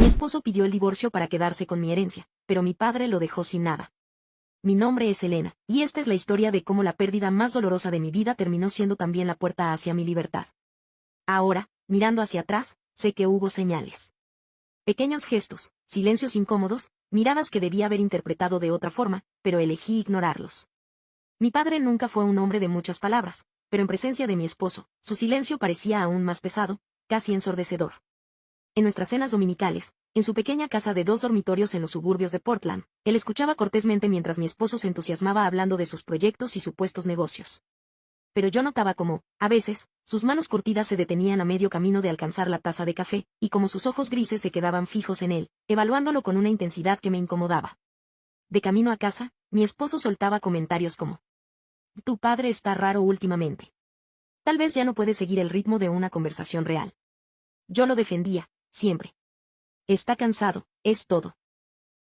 esposo pidió el divorcio para quedarse con mi herencia, pero mi padre lo dejó sin nada. Mi nombre es Elena, y esta es la historia de cómo la pérdida más dolorosa de mi vida terminó siendo también la puerta hacia mi libertad. Ahora, mirando hacia atrás, sé que hubo señales. Pequeños gestos, silencios incómodos, miradas que debía haber interpretado de otra forma, pero elegí ignorarlos. Mi padre nunca fue un hombre de muchas palabras, pero en presencia de mi esposo, su silencio parecía aún más pesado, casi ensordecedor. En nuestras cenas dominicales, en su pequeña casa de 2 dormitorios en los suburbios de Portland, él escuchaba cortésmente mientras mi esposo se entusiasmaba hablando de sus proyectos y supuestos negocios. Pero yo notaba cómo, a veces, sus manos curtidas se detenían a medio camino de alcanzar la taza de café, y como sus ojos grises se quedaban fijos en él, evaluándolo con una intensidad que me incomodaba. De camino a casa, mi esposo soltaba comentarios como: «Tu padre está raro últimamente. Tal vez ya no puede seguir el ritmo de una conversación real». Yo lo defendía, siempre. «Está cansado, es todo.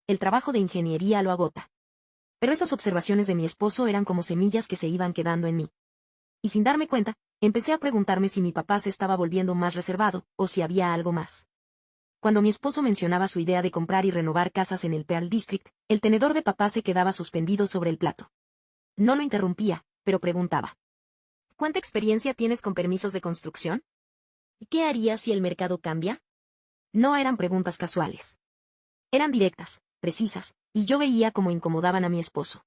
El trabajo de ingeniería lo agota». Pero esas observaciones de mi esposo eran como semillas que se iban quedando en mí. Y sin darme cuenta, empecé a preguntarme si mi papá se estaba volviendo más reservado, o si había algo más. Cuando mi esposo mencionaba su idea de comprar y renovar casas en el Pearl District, el tenedor de papá se quedaba suspendido sobre el plato. No lo interrumpía, pero preguntaba: «¿Cuánta experiencia tienes con permisos de construcción? ¿Qué harías si el mercado cambia?». No eran preguntas casuales. Eran directas, precisas, y yo veía cómo incomodaban a mi esposo.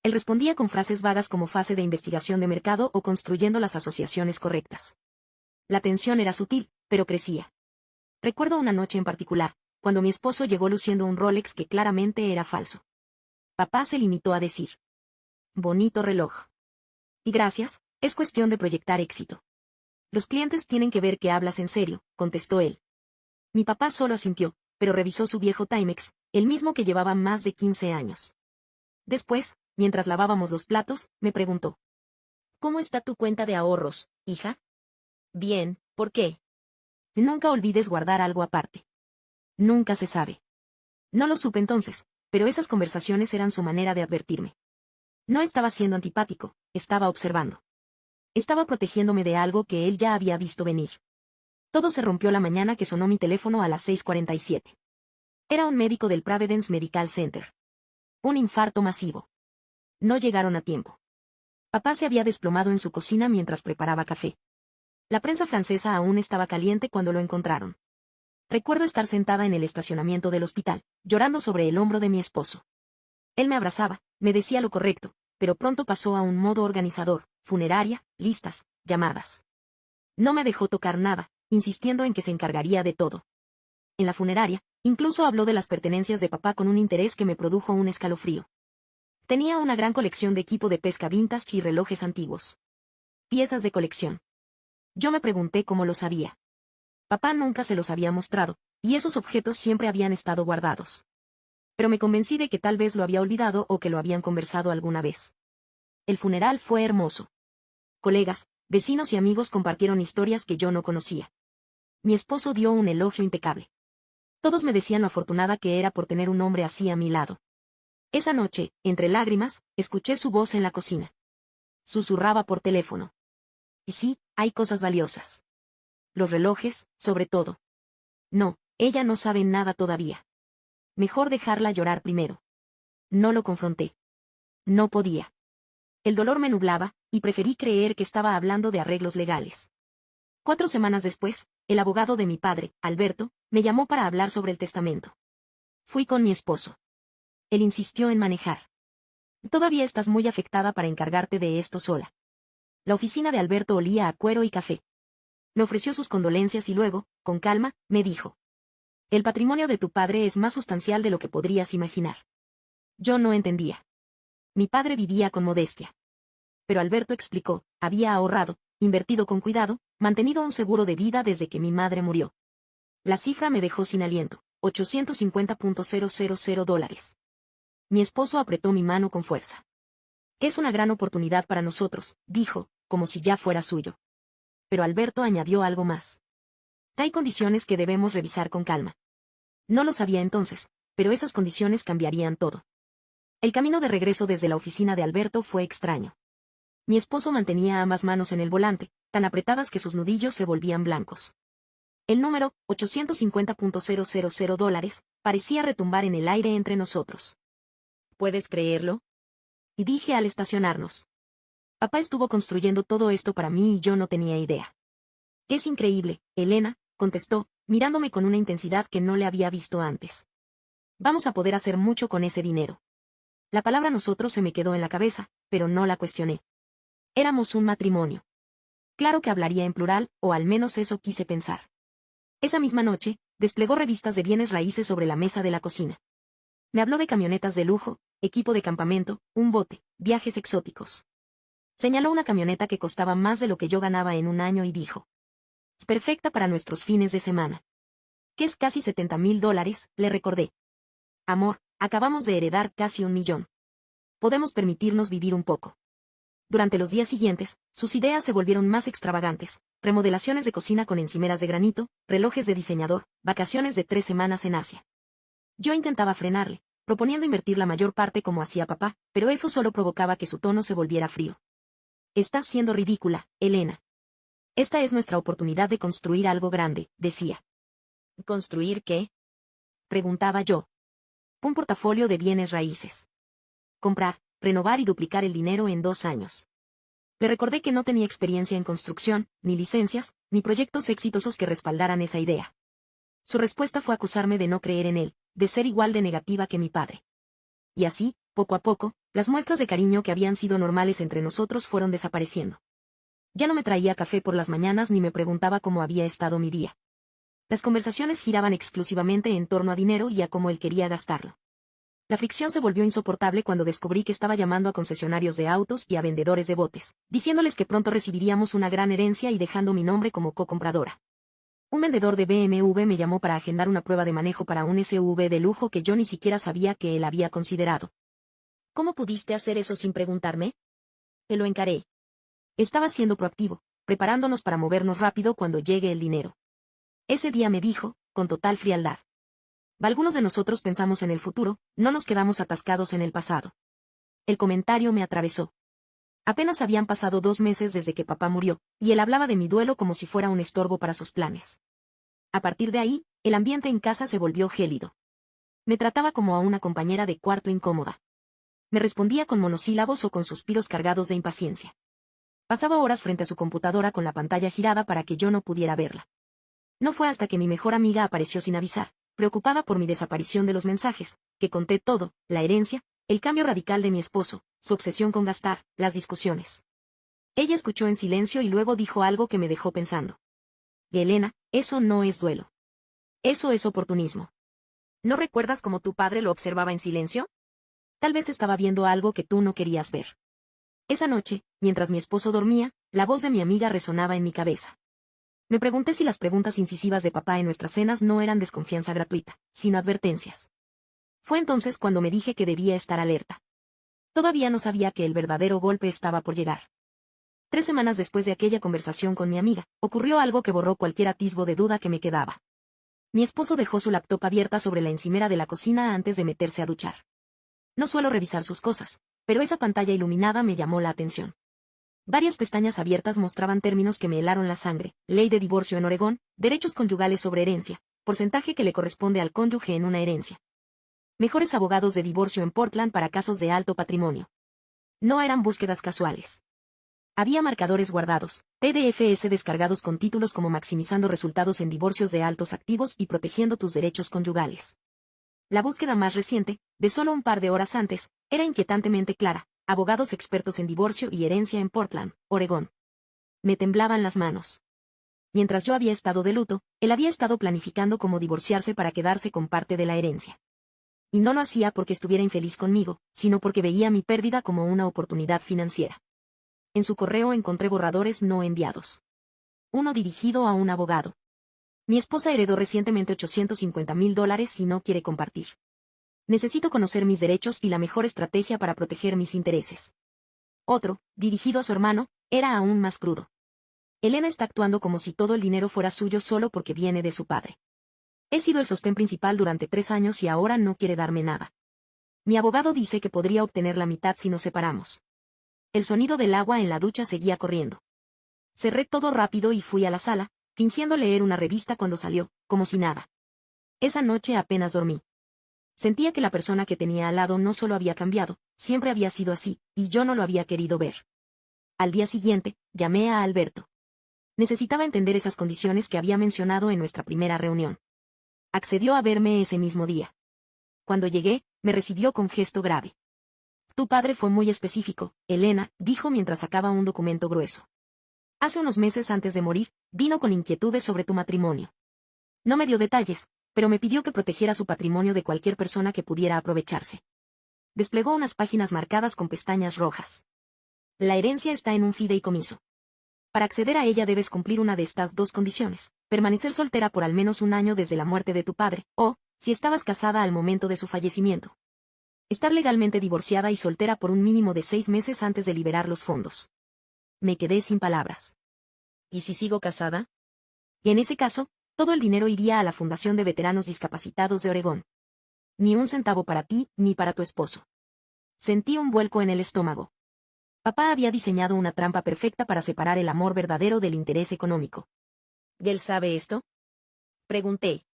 Él respondía con frases vagas como fase de investigación de mercado o construyendo las asociaciones correctas. La tensión era sutil, pero crecía. Recuerdo una noche en particular, cuando mi esposo llegó luciendo un Rolex que claramente era falso. Papá se limitó a decir: «Bonito reloj». «Y gracias, es cuestión de proyectar éxito. Los clientes tienen que ver que hablas en serio», contestó él. Mi papá solo asintió, pero revisó su viejo Timex, el mismo que llevaba más de 15 años. Después, mientras lavábamos los platos, me preguntó: «¿Cómo está tu cuenta de ahorros, hija?». «Bien, ¿por qué?». «Nunca olvides guardar algo aparte. Nunca se sabe». No lo supe entonces, pero esas conversaciones eran su manera de advertirme. No estaba siendo antipático, estaba observando. Estaba protegiéndome de algo que él ya había visto venir. Todo se rompió la mañana que sonó mi teléfono a las 6:47. Era un médico del Providence Medical Center. Un infarto masivo. No llegaron a tiempo. Papá se había desplomado en su cocina mientras preparaba café. La prensa francesa aún estaba caliente cuando lo encontraron. Recuerdo estar sentada en el estacionamiento del hospital, llorando sobre el hombro de mi esposo. Él me abrazaba, me decía lo correcto, pero pronto pasó a un modo organizador: funeraria, listas, llamadas. No me dejó tocar nada, insistiendo en que se encargaría de todo. En la funeraria, incluso habló de las pertenencias de papá con un interés que me produjo un escalofrío. Tenía una gran colección de equipo de pesca vintage y relojes antiguos. Piezas de colección. Yo me pregunté cómo lo sabía. Papá nunca se los había mostrado, y esos objetos siempre habían estado guardados. Pero me convencí de que tal vez lo había olvidado o que lo habían conversado alguna vez. El funeral fue hermoso. Colegas, vecinos y amigos compartieron historias que yo no conocía. Mi esposo dio un elogio impecable. Todos me decían lo afortunada que era por tener un hombre así a mi lado. Esa noche, entre lágrimas, escuché su voz en la cocina. Susurraba por teléfono: «Y sí, hay cosas valiosas. Los relojes, sobre todo». No, ella no sabe nada todavía. Mejor dejarla llorar primero. No lo confronté. No podía. El dolor me nublaba, y preferí creer que estaba hablando de arreglos legales. 4 semanas después, el abogado de mi padre, Alberto, me llamó para hablar sobre el testamento. Fui con mi esposo. Él insistió en manejar. «Todavía estás muy afectada para encargarte de esto sola». La oficina de Alberto olía a cuero y café. Me ofreció sus condolencias y luego, con calma, me dijo: «El patrimonio de tu padre es más sustancial de lo que podrías imaginar». Yo no entendía. Mi padre vivía con modestia. Pero Alberto explicó: había ahorrado, invertido con cuidado, mantenido un seguro de vida desde que mi madre murió. La cifra me dejó sin aliento: $850,000. Mi esposo apretó mi mano con fuerza. «Es una gran oportunidad para nosotros», dijo, como si ya fuera suyo. Pero Alberto añadió algo más: «Hay condiciones que debemos revisar con calma». No lo sabía entonces, pero esas condiciones cambiarían todo. El camino de regreso desde la oficina de Alberto fue extraño. Mi esposo mantenía ambas manos en el volante, tan apretadas que sus nudillos se volvían blancos. El número, $850.000, parecía retumbar en el aire entre nosotros. ¿Puedes creerlo? Y dije al estacionarnos. Papá estuvo construyendo todo esto para mí y yo no tenía idea. Es increíble, Elena, contestó, mirándome con una intensidad que no le había visto antes. Vamos a poder hacer mucho con ese dinero. La palabra nosotros se me quedó en la cabeza, pero no la cuestioné. Éramos un matrimonio. Claro que hablaría en plural, o al menos eso quise pensar. Esa misma noche, desplegó revistas de bienes raíces sobre la mesa de la cocina. Me habló de camionetas de lujo, equipo de campamento, un bote, viajes exóticos. Señaló una camioneta que costaba más de lo que yo ganaba en un año y dijo: es perfecta para nuestros fines de semana. Que es casi $70,000, le recordé. Amor, acabamos de heredar casi 1 millón. Podemos permitirnos vivir un poco. Durante los días siguientes, sus ideas se volvieron más extravagantes: remodelaciones de cocina con encimeras de granito, relojes de diseñador, vacaciones de 3 semanas en Asia. Yo intentaba frenarle, proponiendo invertir la mayor parte como hacía papá, pero eso solo provocaba que su tono se volviera frío. Estás siendo ridícula, Elena. Esta es nuestra oportunidad de construir algo grande, decía. ¿Construir qué?, preguntaba yo. Un portafolio de bienes raíces. Comprar, renovar y duplicar el dinero en 2 años. Le recordé que no tenía experiencia en construcción, ni licencias, ni proyectos exitosos que respaldaran esa idea. Su respuesta fue acusarme de no creer en él, de ser igual de negativa que mi padre. Y así, poco a poco, las muestras de cariño que habían sido normales entre nosotros fueron desapareciendo. Ya no me traía café por las mañanas ni me preguntaba cómo había estado mi día. Las conversaciones giraban exclusivamente en torno a dinero y a cómo él quería gastarlo. La fricción se volvió insoportable cuando descubrí que estaba llamando a concesionarios de autos y a vendedores de botes, diciéndoles que pronto recibiríamos una gran herencia y dejando mi nombre como co-compradora. Un vendedor de BMW me llamó para agendar una prueba de manejo para un SUV de lujo que yo ni siquiera sabía que él había considerado. ¿Cómo pudiste hacer eso sin preguntarme? Te lo encaré. Estaba siendo proactivo, preparándonos para movernos rápido cuando llegue el dinero. Ese día me dijo, con total frialdad: algunos de nosotros pensamos en el futuro, no nos quedamos atascados en el pasado. El comentario me atravesó. Apenas habían pasado 2 meses desde que papá murió, y él hablaba de mi duelo como si fuera un estorbo para sus planes. A partir de ahí, el ambiente en casa se volvió gélido. Me trataba como a una compañera de cuarto incómoda. Me respondía con monosílabos o con suspiros cargados de impaciencia. Pasaba horas frente a su computadora con la pantalla girada para que yo no pudiera verla. No fue hasta que mi mejor amiga apareció sin avisar, preocupada por mi desaparición de los mensajes, que conté todo: la herencia, el cambio radical de mi esposo, su obsesión con gastar, las discusiones. Ella escuchó en silencio y luego dijo algo que me dejó pensando. Elena, eso no es duelo. Eso es oportunismo. ¿No recuerdas cómo tu padre lo observaba en silencio? Tal vez estaba viendo algo que tú no querías ver. Esa noche, mientras mi esposo dormía, la voz de mi amiga resonaba en mi cabeza. Me pregunté si las preguntas incisivas de papá en nuestras cenas no eran desconfianza gratuita, sino advertencias. Fue entonces cuando me dije que debía estar alerta. Todavía no sabía que el verdadero golpe estaba por llegar. 3 semanas después de aquella conversación con mi amiga, ocurrió algo que borró cualquier atisbo de duda que me quedaba. Mi esposo dejó su laptop abierta sobre la encimera de la cocina antes de meterse a duchar. No suelo revisar sus cosas, pero esa pantalla iluminada me llamó la atención. Varias pestañas abiertas mostraban términos que me helaron la sangre: ley de divorcio en Oregón, derechos conyugales sobre herencia, porcentaje que le corresponde al cónyuge en una herencia. Mejores abogados de divorcio en Portland para casos de alto patrimonio. No eran búsquedas casuales. Había marcadores guardados, PDFs descargados con títulos como maximizando resultados en divorcios de altos activos y protegiendo tus derechos conyugales. La búsqueda más reciente, de solo un par de horas antes, era inquietantemente clara: abogados expertos en divorcio y herencia en Portland, Oregón. Me temblaban las manos. Mientras yo había estado de luto, él había estado planificando cómo divorciarse para quedarse con parte de la herencia. Y no lo hacía porque estuviera infeliz conmigo, sino porque veía mi pérdida como una oportunidad financiera. En su correo encontré borradores no enviados. Uno dirigido a un abogado. Mi esposa heredó recientemente $850,000 y no quiere compartir. Necesito conocer mis derechos y la mejor estrategia para proteger mis intereses. Otro, dirigido a su hermano, era aún más crudo. Elena está actuando como si todo el dinero fuera suyo solo porque viene de su padre. He sido el sostén principal durante 3 años y ahora no quiere darme nada. Mi abogado dice que podría obtener la mitad si nos separamos. El sonido del agua en la ducha seguía corriendo. Cerré todo rápido y fui a la sala, fingiendo leer una revista cuando salió, como si nada. Esa noche apenas dormí. Sentía que la persona que tenía al lado no solo había cambiado, siempre había sido así, y yo no lo había querido ver. Al día siguiente, llamé a Alberto. Necesitaba entender esas condiciones que había mencionado en nuestra primera reunión. Accedió a verme ese mismo día. Cuando llegué, me recibió con gesto grave. Tu padre fue muy específico, Elena, dijo mientras sacaba un documento grueso. Hace unos meses antes de morir, vino con inquietudes sobre tu matrimonio. No me dio detalles, pero me pidió que protegiera su patrimonio de cualquier persona que pudiera aprovecharse. Desplegó unas páginas marcadas con pestañas rojas. La herencia está en un fideicomiso. Para acceder a ella debes cumplir una de estas dos condiciones: permanecer soltera por al menos un año desde la muerte de tu padre, o, si estabas casada al momento de su fallecimiento, estar legalmente divorciada y soltera por un mínimo de 6 meses antes de liberar los fondos. Me quedé sin palabras. ¿Y si sigo casada? En ese caso, todo el dinero iría a la Fundación de Veteranos Discapacitados de Oregón. Ni un centavo para ti, ni para tu esposo. Sentí un vuelco en el estómago. Papá había diseñado una trampa perfecta para separar el amor verdadero del interés económico. ¿Y él sabe esto? Pregunté.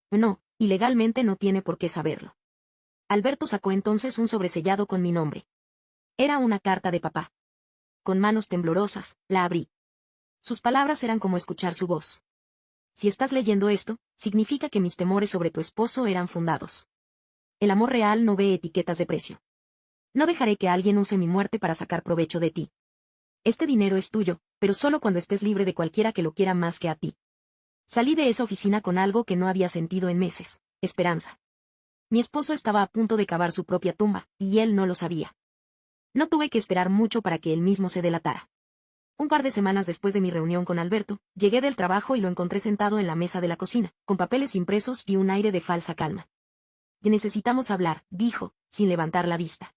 No, y legalmente no tiene por qué saberlo. Alberto sacó entonces un sobresellado con mi nombre. Era una carta de papá. Con manos temblorosas, la abrí. Sus palabras eran como escuchar su voz. Si estás leyendo esto, significa que mis temores sobre tu esposo eran fundados. El amor real no ve etiquetas de precio. No dejaré que alguien use mi muerte para sacar provecho de ti. Este dinero es tuyo, pero solo cuando estés libre de cualquiera que lo quiera más que a ti. Salí de esa oficina con algo que no había sentido en meses: esperanza. Mi esposo estaba a punto de cavar su propia tumba, y él no lo sabía. No tuve que esperar mucho para que él mismo se delatara. Un par de semanas después de mi reunión con Alberto, llegué del trabajo y lo encontré sentado en la mesa de la cocina, con papeles impresos y un aire de falsa calma. Necesitamos hablar, dijo, sin levantar la vista.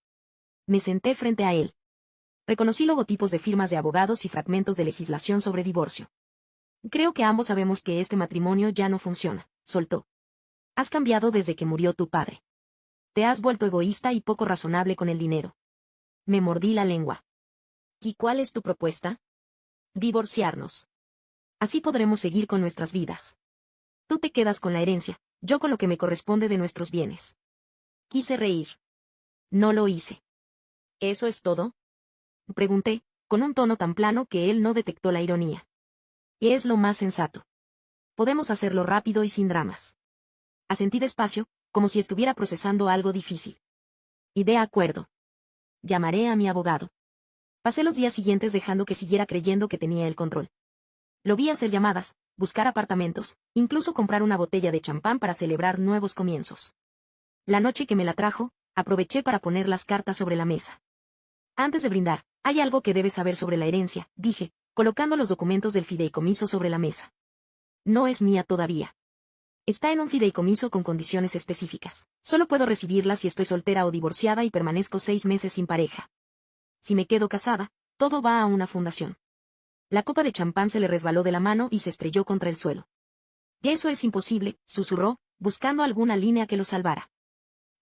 Me senté frente a él. Reconocí logotipos de firmas de abogados y fragmentos de legislación sobre divorcio. Creo que ambos sabemos que este matrimonio ya no funciona, soltó. Has cambiado desde que murió tu padre. Te has vuelto egoísta y poco razonable con el dinero. Me mordí la lengua. ¿Y cuál es tu propuesta? Divorciarnos. Así podremos seguir con nuestras vidas. Tú te quedas con la herencia, yo con lo que me corresponde de nuestros bienes. Quise reír. No lo hice. ¿Eso es todo? Pregunté, con un tono tan plano que él no detectó la ironía. Es lo más sensato. Podemos hacerlo rápido y sin dramas. Asentí despacio, como si estuviera procesando algo difícil. Y de acuerdo. Llamaré a mi abogado. Pasé los días siguientes dejando que siguiera creyendo que tenía el control. Lo vi hacer llamadas, buscar apartamentos, incluso comprar una botella de champán para celebrar nuevos comienzos. La noche que me la trajo, aproveché para poner las cartas sobre la mesa. Antes de brindar, hay algo que debes saber sobre la herencia, dije, colocando los documentos del fideicomiso sobre la mesa. No es mía todavía. Está en un fideicomiso con condiciones específicas. Solo puedo recibirla si estoy soltera o divorciada y permanezco 6 meses sin pareja. Si me quedo casada, todo va a una fundación. La copa de champán se le resbaló de la mano y se estrelló contra el suelo. Eso es imposible, susurró, buscando alguna línea que lo salvara.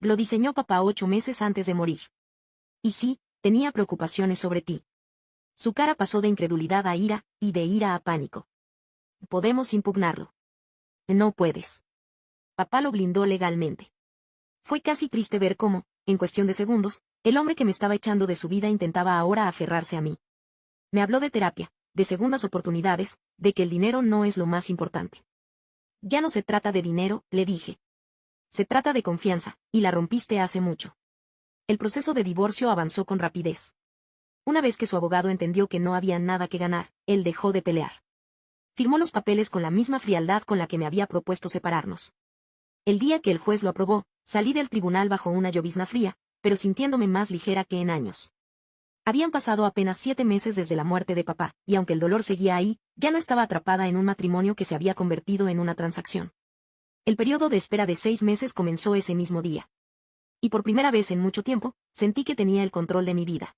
Lo diseñó papá 8 meses antes de morir. Y sí, tenía preocupaciones sobre ti. Su cara pasó de incredulidad a ira, y de ira a pánico. Podemos impugnarlo. No puedes. Papá lo blindó legalmente. Fue casi triste ver cómo, en cuestión de segundos, el hombre que me estaba echando de su vida intentaba ahora aferrarse a mí. Me habló de terapia, de segundas oportunidades, de que el dinero no es lo más importante. Ya no se trata de dinero, le dije. Se trata de confianza, y la rompiste hace mucho. El proceso de divorcio avanzó con rapidez. Una vez que su abogado entendió que no había nada que ganar, él dejó de pelear. Firmó los papeles con la misma frialdad con la que me había propuesto separarnos. El día que el juez lo aprobó, salí del tribunal bajo una llovizna fría, pero sintiéndome más ligera que en años. Habían pasado apenas 7 meses desde la muerte de papá, y aunque el dolor seguía ahí, ya no estaba atrapada en un matrimonio que se había convertido en una transacción. El periodo de espera de 6 meses comenzó ese mismo día. Y por primera vez en mucho tiempo, sentí que tenía el control de mi vida.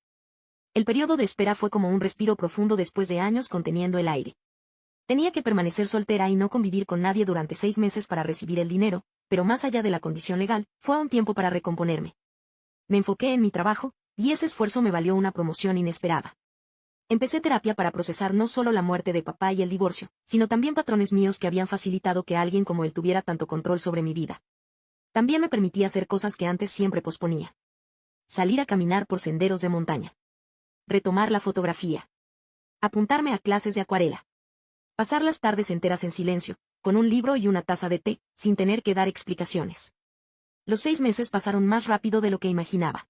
El periodo de espera fue como un respiro profundo después de años conteniendo el aire. Tenía que permanecer soltera y no convivir con nadie durante 6 meses para recibir el dinero, pero más allá de la condición legal, fue un tiempo para recomponerme. Me enfoqué en mi trabajo, y ese esfuerzo me valió una promoción inesperada. Empecé terapia para procesar no solo la muerte de papá y el divorcio, sino también patrones míos que habían facilitado que alguien como él tuviera tanto control sobre mi vida. También me permitía hacer cosas que antes siempre posponía. Salir a caminar por senderos de montaña. Retomar la fotografía. Apuntarme a clases de acuarela. Pasar las tardes enteras en silencio, con un libro y una taza de té, sin tener que dar explicaciones. Los 6 meses pasaron más rápido de lo que imaginaba.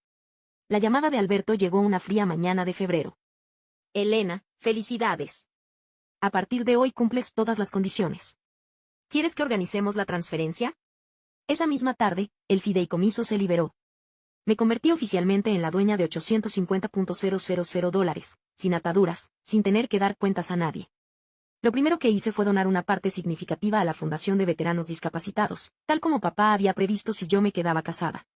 La llamada de Alberto llegó una fría mañana de febrero. Elena, felicidades. A partir de hoy cumples todas las condiciones. ¿Quieres que organicemos la transferencia? Esa misma tarde, el fideicomiso se liberó. Me convertí oficialmente en la dueña de $850,000, sin ataduras, sin tener que dar cuentas a nadie. Lo primero que hice fue donar una parte significativa a la Fundación de Veteranos Discapacitados, tal como papá había previsto si yo me quedaba casada.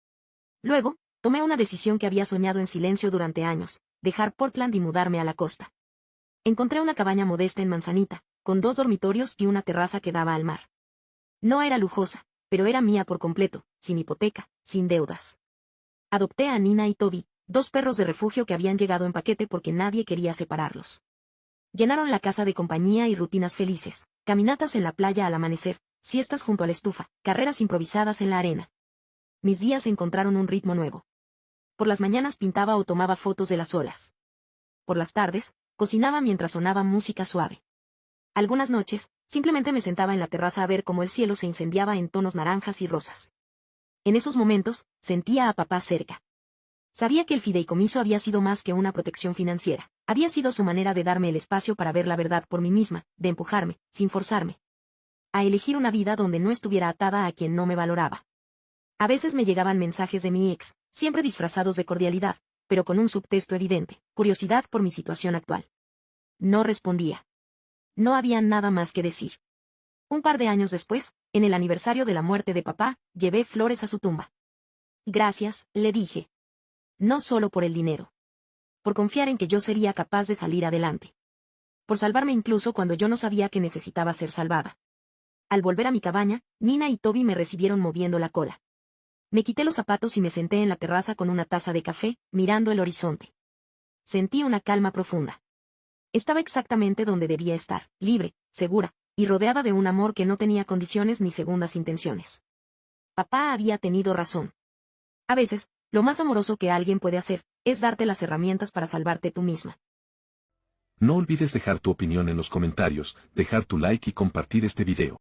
Luego, tomé una decisión que había soñado en silencio durante años, dejar Portland y mudarme a la costa. Encontré una cabaña modesta en Manzanita, con 2 dormitorios y una terraza que daba al mar. No era lujosa, pero era mía por completo, sin hipoteca, sin deudas. Adopté a Nina y Toby, 2 perros de refugio que habían llegado en paquete porque nadie quería separarlos. Llenaron la casa de compañía y rutinas felices, caminatas en la playa al amanecer, siestas junto a la estufa, carreras improvisadas en la arena. Mis días encontraron un ritmo nuevo. Por las mañanas pintaba o tomaba fotos de las olas. Por las tardes, cocinaba mientras sonaba música suave. Algunas noches, simplemente me sentaba en la terraza a ver cómo el cielo se incendiaba en tonos naranjas y rosas. En esos momentos, sentía a papá cerca. Sabía que el fideicomiso había sido más que una protección financiera. Había sido su manera de darme el espacio para ver la verdad por mí misma, de empujarme, sin forzarme, a elegir una vida donde no estuviera atada a quien no me valoraba. A veces me llegaban mensajes de mi ex, siempre disfrazados de cordialidad, pero con un subtexto evidente, curiosidad por mi situación actual. No respondía. No había nada más que decir. Un par de años después, en el aniversario de la muerte de papá, llevé flores a su tumba. Gracias, le dije. No solo por el dinero. Por confiar en que yo sería capaz de salir adelante. Por salvarme incluso cuando yo no sabía que necesitaba ser salvada. Al volver a mi cabaña, Nina y Toby me recibieron moviendo la cola. Me quité los zapatos y me senté en la terraza con una taza de café, mirando el horizonte. Sentí una calma profunda. Estaba exactamente donde debía estar, libre, segura, y rodeada de un amor que no tenía condiciones ni segundas intenciones. Papá había tenido razón. A veces, lo más amoroso que alguien puede hacer, es darte las herramientas para salvarte tú misma. No olvides dejar tu opinión en los comentarios, dejar tu like y compartir este video.